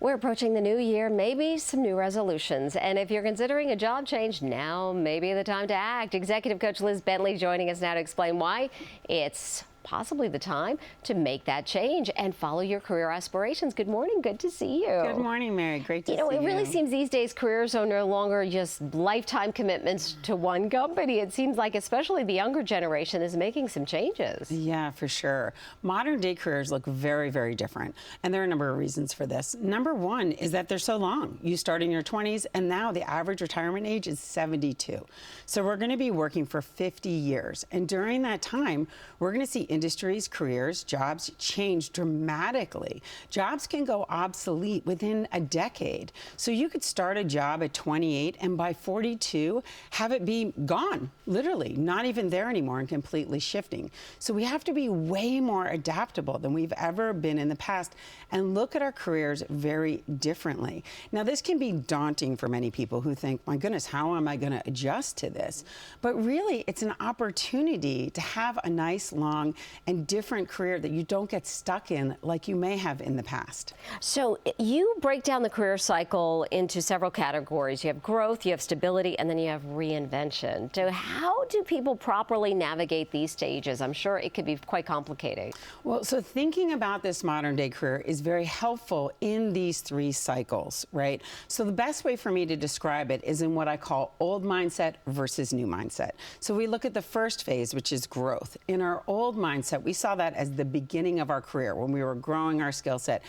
We're approaching the new year, maybe some new resolutions. And if you're considering a job change, now may be the time to act. Executive coach Liz Bentley joining us now to explain why it's possibly the time to make that change and follow your career aspirations. Good morning. Good to see you. Good morning, Mary. Great to see you. It really seems these days careers are no longer just lifetime commitments to one company. It seems like especially the younger generation is making some changes. Yeah, for sure. Modern day careers look very, very different. And there are a number of reasons for this. Number one is that they're so long. You start in your 20s and now the average retirement age is 72. So we're going to be working for 50 years. And during that time, we're going to see industries, careers, jobs change dramatically. Jobs can go obsolete within a decade. So you could start a job at 28 and by 42 have it be gone, literally, not even there anymore and completely shifting. So we have to be way more adaptable than we've ever been in the past and look at our careers very differently. Now, this can be daunting for many people who think, my goodness, how am I going to adjust to this? But really, it's an opportunity to have a nice, long, and different career that you don't get stuck in like you may have in the past. So you break down the career cycle into several categories. You have growth, you have stability, and then you have reinvention. So how do people properly navigate these stages? I'm sure it could be quite complicated. Well, so thinking about this modern day career is very helpful in these three cycles, right? So the best way for me to describe it is in what I call old mindset versus new mindset. So we look at the first phase, which is growth. In our old mindset, we saw that as the beginning of our career when we were growing our skill set,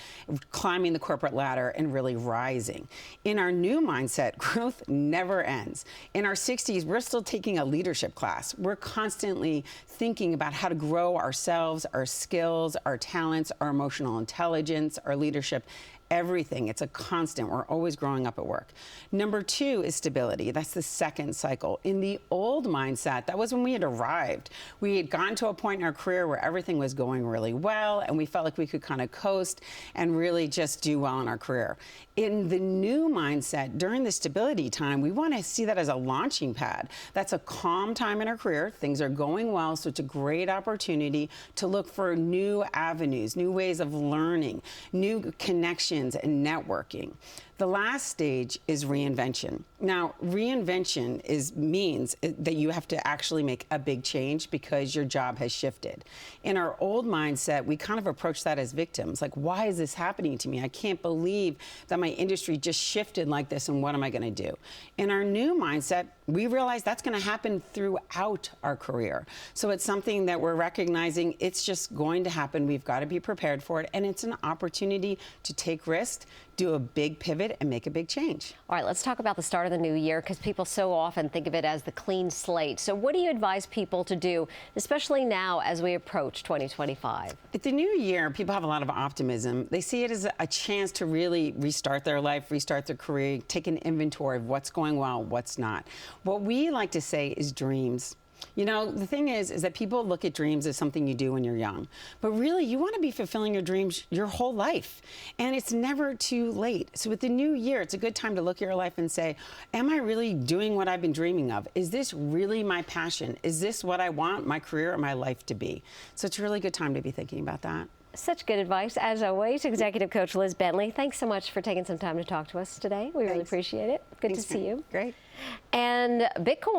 climbing the corporate ladder and really rising. In our new mindset, growth never ends. In our 60s, we're still taking a leadership class. We're constantly thinking about how to grow ourselves, our skills, our talents, our emotional intelligence, our leadership. Everything. It's a constant. We're always growing up at work. Number two is stability. That's the second cycle. In the old mindset, that was when we had arrived. We had gotten to a point in our career where everything was going really well and we felt like we could kind of coast and really just do well in our career. In the new mindset, during the stability time, we want to see that as a launching pad. That's a calm time in our career. Things are going well, so it's a great opportunity to look for new avenues, new ways of learning, new connections and networking. The last stage is reinvention. Now, reinvention means that you have to actually make a big change because your job has shifted. In our old mindset, we kind of approach that as victims. Like, why is this happening to me? I can't believe that my industry just shifted like this, and what am I going to do? In our new mindset, we realize that's going to happen throughout our career. So it's something that we're recognizing it's just going to happen. We've got to be prepared for it. And it's an opportunity to take risks, do a big pivot, and make a big change. All right, let's talk about the start of the new year because people so often think of it as the clean slate. So what do you advise people to do, especially now as we approach 2025? At the new year, people have a lot of optimism. They see it as a chance to really restart their life, restart their career, take an inventory of what's going well, what's not. What we like to say is dreams. You know, the thing is that people look at dreams as something you do when you're young. But really, you want to be fulfilling your dreams your whole life. And it's never too late. So with the new year, it's a good time to look at your life and say, am I really doing what I've been dreaming of? Is this really my passion? Is this what I want my career or my life to be? So it's a really good time to be thinking about that. Such good advice, as always. Executive Coach Liz Bentley, thanks so much for taking some time to talk to us today. We really appreciate it. Good to see you. Great. And Bitcoin.